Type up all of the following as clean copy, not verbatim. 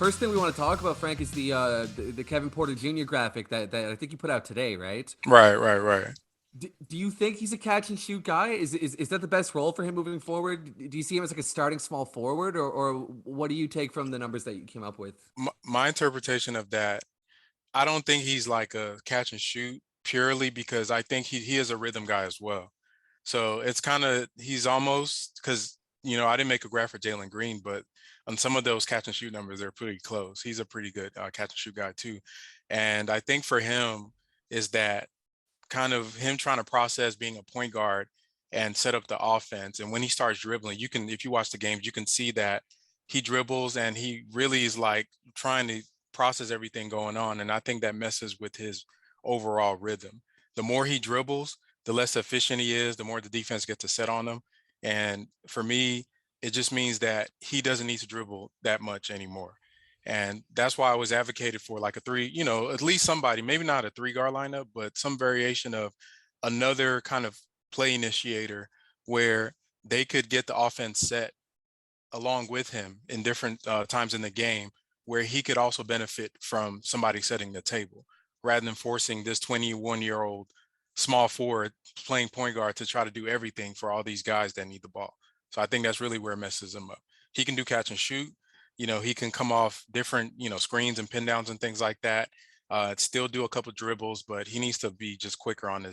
first thing we want to talk about, Frank, is the Kevin Porter Jr. graphic that I think you put out today, right? Right. Do you think he's a catch and shoot guy? Is that the best role for him moving forward? Do you see him as like a starting small forward, or what do you take from the numbers that you came up with? My interpretation of that, I don't think he's like a catch and shoot purely because I think he is a rhythm guy as well. So it's kind of he's almost because I didn't make a graph for Jalen Green, but on some of those catch and shoot numbers, they're pretty close. He's a pretty good catch and shoot guy too, and I think for him is that kind of him trying to process being a point guard and set up the offense. And when he starts dribbling, you can, if you watch the games, you can see that he dribbles and he really is like trying to process everything going on. And I think that messes with his overall rhythm. The more he dribbles, the less efficient he is, the more the defense gets to set on him. And for me, it just means that he doesn't need to dribble that much anymore. And that's why I was advocated for like a three, at least somebody, maybe not a three guard lineup, but some variation of another kind of play initiator where they could get the offense set along with him in different times in the game, where he could also benefit from somebody setting the table rather than forcing this 21-year-old small forward playing point guard to try to do everything for all these guys that need the ball. So I think that's really where it messes him up. He can do catch and shoot. He can come off different, screens and pin downs and things like that. Still do a couple dribbles, but he needs to be just quicker on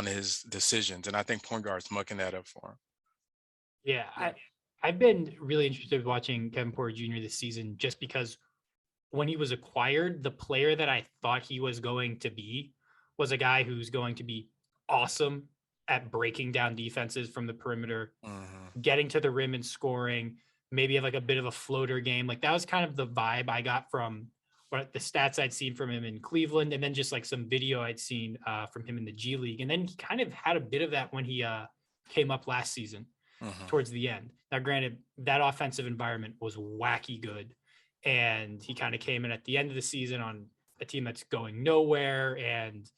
his decisions. And I think point guard's mucking that up for him. Yeah, I've been really interested in watching Kevin Porter Jr. this season just because when he was acquired, the player that I thought he was going to be was a guy who's going to be awesome at breaking down defenses from the perimeter, getting to the rim and scoring, maybe have like a bit of a floater game. Like that was kind of the vibe I got from what the stats I'd seen from him in Cleveland, and then just like some video I'd seen from him in the G League. And then he kind of had a bit of that when he came up last season towards the end. Now, granted, that offensive environment was wacky good, and he kind of came in at the end of the season on a team that's going nowhere, and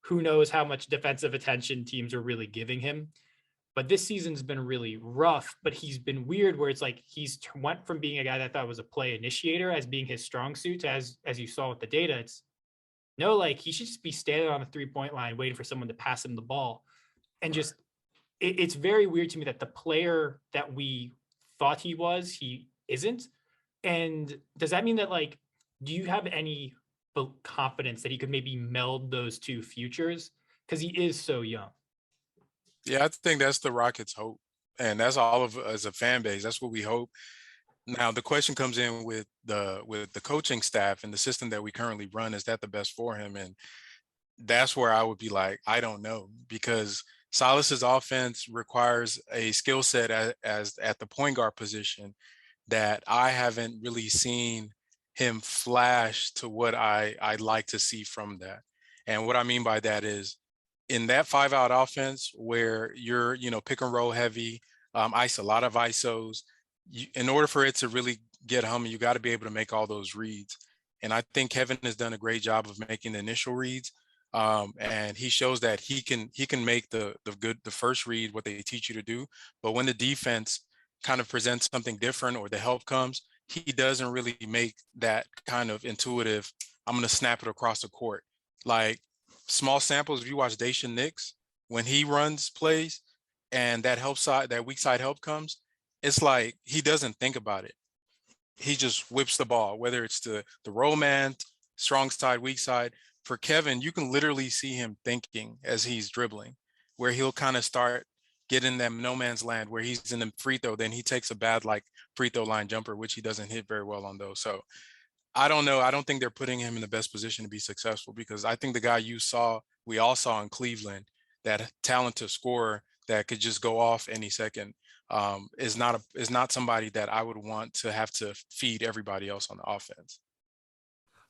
who knows how much defensive attention teams are really giving him. But this season's been really rough, but he's been weird where it's like he's went from being a guy that I thought was a play initiator as being his strong suit to, as you saw with the data, it's no, like he should just be standing on the 3-point line waiting for someone to pass him the ball. And just it's very weird to me that the player that we thought he isn't. And does that mean that, like, do you have any confidence that he could maybe meld those two futures? Because he is so young. Yeah, I think that's the Rockets' hope. And that's all of as a fan base. That's what we hope. Now the question comes in with the coaching staff and the system that we currently run. Is that the best for him? And that's where I would be like, I don't know, because Silas's offense requires a skill set as at the point guard position that I haven't really seen him flash to what I'd like to see from that. And what I mean by that is in that 5-out offense where you're, pick and roll heavy, a lot of ISOs, in order for it to really get humming, you got to be able to make all those reads. And I think Kevin has done a great job of making the initial reads. And he shows that he can make the first read, what they teach you to do. But when the defense kind of presents something different or the help comes, he doesn't really make that kind of intuitive, I'm going to snap it across the court. Like small samples, if you watch Daishen Nix, when he runs plays and that help side, that weak side help comes, it's like he doesn't think about it. He just whips the ball, whether it's the roll man, strong side, weak side. For Kevin, you can literally see him thinking as he's dribbling, where he'll kind of start getting that no man's land where he's in the free throw, then he takes a bad like free throw line jumper, which he doesn't hit very well on those. So I don't know. I don't think they're putting him in the best position to be successful because I think the guy we all saw in Cleveland, that talented scorer that could just go off any second, is not somebody that I would want to have to feed everybody else on the offense.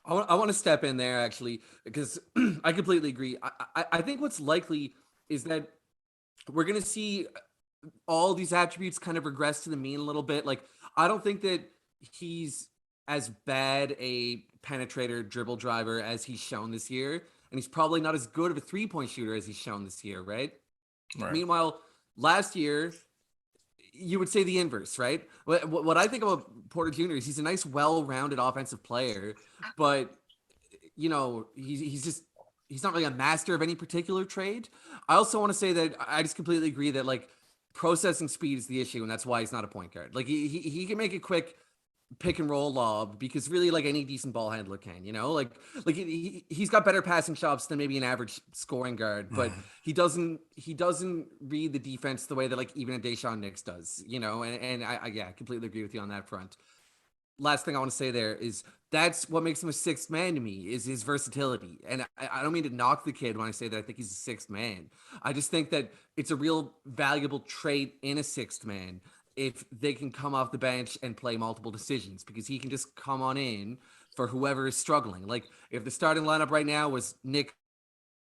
I want to step in there actually because I completely agree. I think what's likely is that we're going to see all these attributes kind of regress to the mean a little bit. Like, I don't think that he's as bad a penetrator dribble driver as he's shown this year. And he's probably not as good of a 3-point shooter as he's shown this year, right? Right. Meanwhile, last year, you would say the inverse, right? What I think about Porter Jr. is he's a nice, well-rounded offensive player, but he's not really a master of any particular trade. I also want to say that I just completely agree that like processing speed is the issue, and that's why he's not a point guard. Like he can make a quick pick and roll lob because really like any decent ball handler can, like he's got better passing chops than maybe an average scoring guard, but he doesn't read the defense the way that like even a Deshaun Nix does, and I yeah, completely agree with you on that front. Last thing I want to say there is that's what makes him a sixth man to me is his versatility. And I don't mean to knock the kid when I say that I think he's a sixth man. I just think that it's a real valuable trait in a sixth man if they can come off the bench and play multiple decisions because he can just come on in for whoever is struggling. Like if the starting lineup right now was Nick,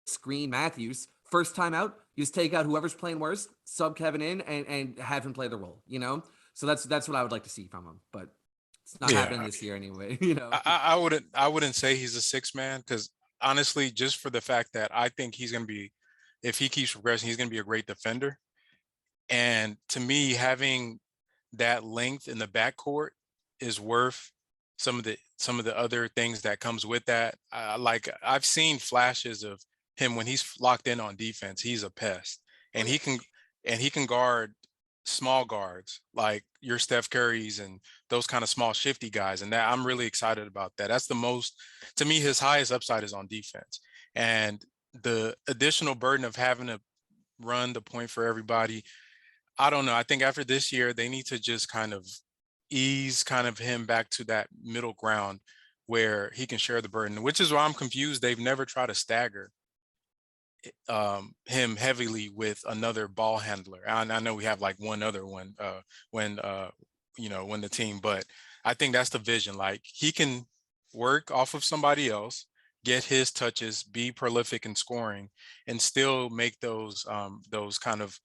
Screen, Matthews, first time out, you just take out whoever's playing worst, sub Kevin in and have him play the role, So that's what I would like to see from him. But it's not happening this year anyway, I wouldn't say he's a six man because honestly, just for the fact that I think he's going to be, if he keeps progressing, he's going to be a great defender. And to me, having that length in the backcourt is worth some of the other things that comes with that. Like I've seen flashes of him when he's locked in on defense. He's a pest, and he can guard small guards like your Steph Currys and those kind of small shifty guys. And that I'm really excited about that. That's the most, to me, his highest upside is on defense. And the additional burden of having to run the point for everybody, I don't know. I think after this year, they need to just kind of ease kind of him back to that middle ground where he can share the burden, which is why I'm confused. They've never tried to stagger him heavily with another ball handler. And I know we have like one other one when the team, but I think that's the vision. Like he can work off of somebody else, get his touches, be prolific in scoring, and still make those kind of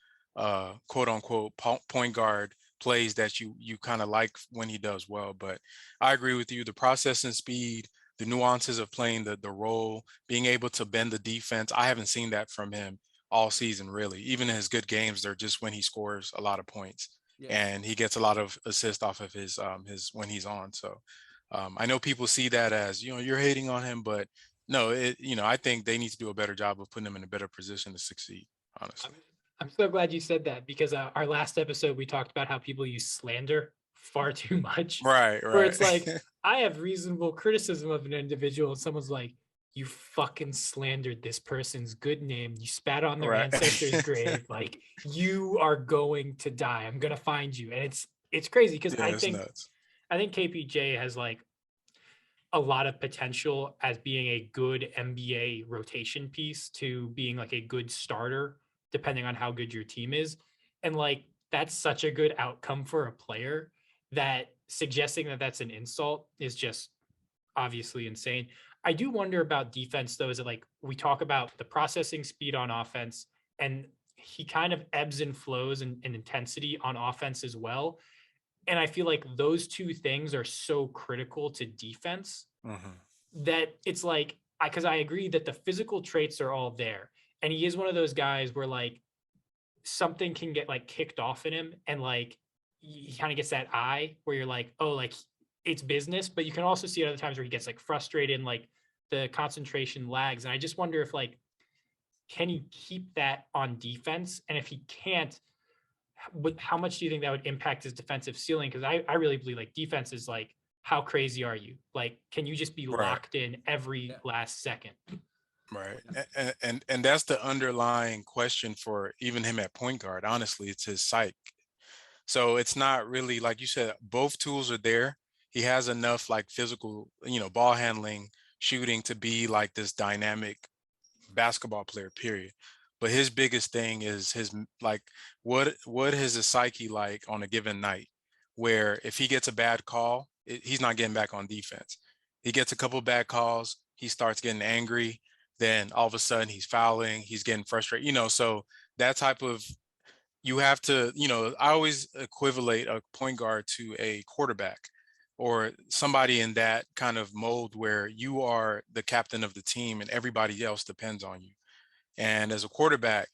quote unquote point guard plays that you kind of like when he does well. But I agree with you. The processing speed, the nuances of playing the role, being able to bend the defense. I haven't seen that from him all season, really. Even in his good games, they're just when he scores a lot of points and he gets a lot of assists off of his when he's on. So I know people see that as, you're hating on him, but no, I think they need to do a better job of putting him in a better position to succeed, honestly. I'm so glad you said that because our last episode, we talked about how people use slander far too much. Right. Where it's like, I have reasonable criticism of an individual and someone's like, you fucking slandered this person's good name. You spat on their ancestors' grave. Like you are going to die. I'm going to find you. And it's crazy because I think KPJ has like a lot of potential as being a good NBA rotation piece to being like a good starter, depending on how good your team is. And like, that's such a good outcome for a player that suggesting that that's an insult is just obviously insane. I do wonder about defense though, is it like we talk about the processing speed on offense and he kind of ebbs and flows in intensity on offense as well. And I feel like those two things are so critical to defense that it's like, because I agree that the physical traits are all there. And he is one of those guys where like something can get like kicked off in him and like he kind of gets that eye where you're like, oh, like it's business. But you can also see other times where he gets like frustrated and like the concentration lags. And I just wonder if like, can he keep that on defense? And if he can't, how much do you think that would impact his defensive ceiling? Because I really believe like defense is like, how crazy are you? Like, can you just be locked in every last second? Right. And that's the underlying question for even him at point guard. Honestly, it's his psyche. So it's not really, like you said, both tools are there. He has enough like physical, ball handling, shooting to be like this dynamic basketball player, period. But his biggest thing is his like what is his psyche like on a given night where if he gets a bad call, he's not getting back on defense. He gets a couple bad calls, he starts getting angry, then all of a sudden he's fouling, he's getting frustrated, so that type of, you have to, I always equivalate a point guard to a quarterback or somebody in that kind of mold where you are the captain of the team and everybody else depends on you. And as a quarterback,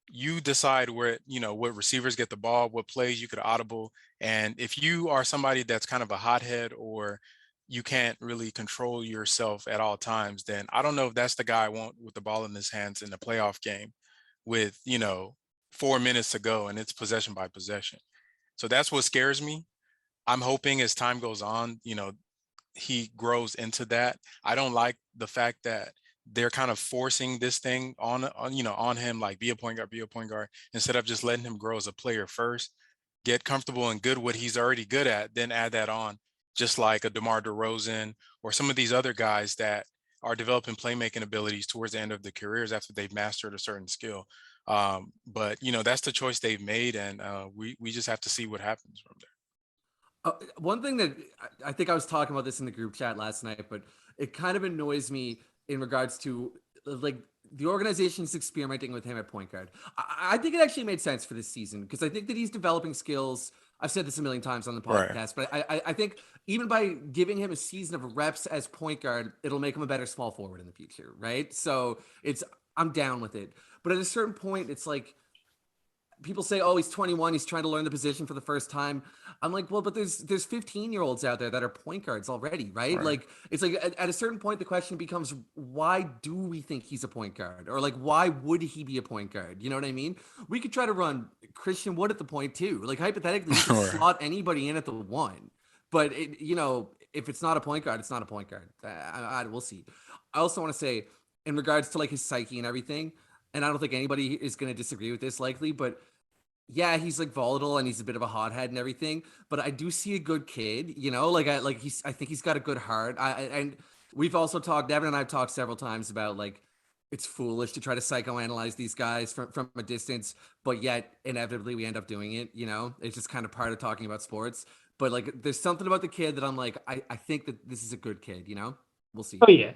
you decide where, what receivers get the ball, what plays you could audible. And if you are somebody that's kind of a hothead, or you can't really control yourself at all times, then I don't know if that's the guy I want with the ball in his hands in the playoff game with, 4 minutes to go and it's possession by possession. So that's what scares me. I'm hoping as time goes on, he grows into that. I don't like the fact that they're kind of forcing this thing on him, like be a point guard, instead of just letting him grow as a player first, get comfortable and good what he's already good at, then add that on, just like a DeMar DeRozan or some of these other guys that are developing playmaking abilities towards the end of their careers after they've mastered a certain skill. But that's the choice they've made, and we just have to see what happens from there. One thing that I think I was talking about this in the group chat last night, but it kind of annoys me in regards to like the organization's experimenting with him at point guard. I think it actually made sense for this season because I think that he's developing skills. I've said this a million times on the Right. podcast, but I think even by giving him a season of reps as point guard, it'll make him a better small forward in the future, right? So I'm down with it. But at a certain point, it's like people say, oh, he's 21, he's trying to learn the position for the first time. I'm like, well, but there's 15-year-olds out there that are point guards already, right? Right. Like, it's like at a certain point, the question becomes, why do we think he's a point guard? Or like, why would he be a point guard? You know what I mean? We could try to run Christian Wood at the point too. Like, hypothetically, we could Right. slot anybody in at the one. But, if it's not a point guard, it's not a point guard. We'll see. I also want to say, in regards to like his psyche and everything, and I don't think anybody is going to disagree with this likely, but yeah, he's like volatile and he's a bit of a hothead and everything, but I do see a good kid, I think he's got a good heart. And we've also talked, Devin and I've talked several times about like, it's foolish to try to psychoanalyze these guys from a distance, but yet inevitably we end up doing it, it's just kind of part of talking about sports. But like, there's something about the kid that I'm like, I think that this is a good kid, we'll see. Oh yeah,